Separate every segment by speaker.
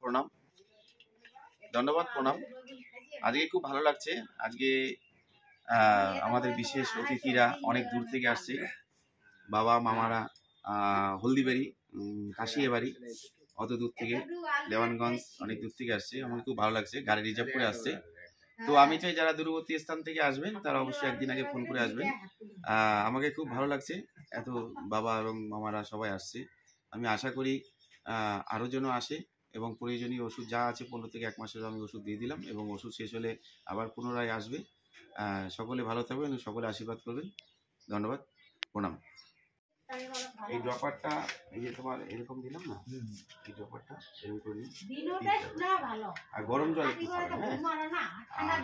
Speaker 1: প্রণাম, ধন্যবাদ প্রণাম। আজকে খুব ভালো লাগছে। আজকে আমাদের বিশেষ অতিথিরা অনেক দূর থেকে আসছে, বাবা মামারা হলদিবাড়ি, কাশিয়াবাড়ি, অত দূর থেকে, দেওয়ানগঞ্জ অনেক দূর থেকে আসছে। আমার খুব ভালো লাগছে, গাড়ি রিজার্ভ করে আসছে। তো আমি চাই যারা দূরবর্তী স্থান থেকে আসবেন তারা অবশ্যই একদিন আগে ফোন করে আসবেন। আমাকে খুব ভালো লাগছে, এত বাবা এবং মামারা সবাই আসছে। আমি আশা করি আরও যেন আসে এবং প্রয়োজনীয় ওষুধ যা আছে 15 থেকে 1 মাসের আমি ওষুধ দিয়ে দিলাম এবং ওষুধ শেষ হলে আবার পুনরায় আসবে। সকলে ভালো থাকবেন এবং সকলে আশীর্বাদ করবেন। ধন্যবাদ, প্রণাম। এই ড্রপারটা এই যে তোমার এরকম দিলাম না, এই ড্রপারটা এরকম করে আর গরম জল একটু খাবেন। হ্যাঁ,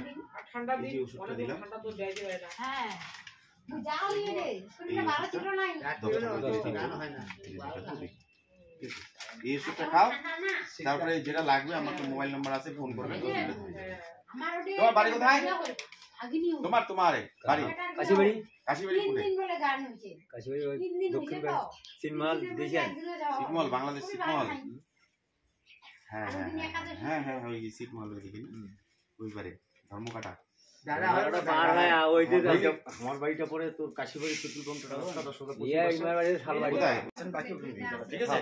Speaker 1: ঠান্ডা দিন ওষুধটা দিলাম। এই ওষুধটা খাও, তারপরে যেটা লাগবে আমাকে মোবাইল নাম্বার আছে, ফোন করবেন। তোমার বাড়ি কোথায়? তোমার বাড়ি কাশিবাড়ি। কাশিবাড়ি কোথায়? কাশিবাড়ি দক্ষিণ সিনমল, সিনমল, বাংলাদেশ সিনমল। হ্যাঁ হ্যাঁ হ্যাঁ হ্যাঁ ওই সিনমল ওইদিকে ওই পারে ধর্মকাটা। আমার বাড়িটা পরে তোর কাশিবাড়ি পেট্রোল পাম্পটা রাস্তাটা সোজা ঠিক আছে।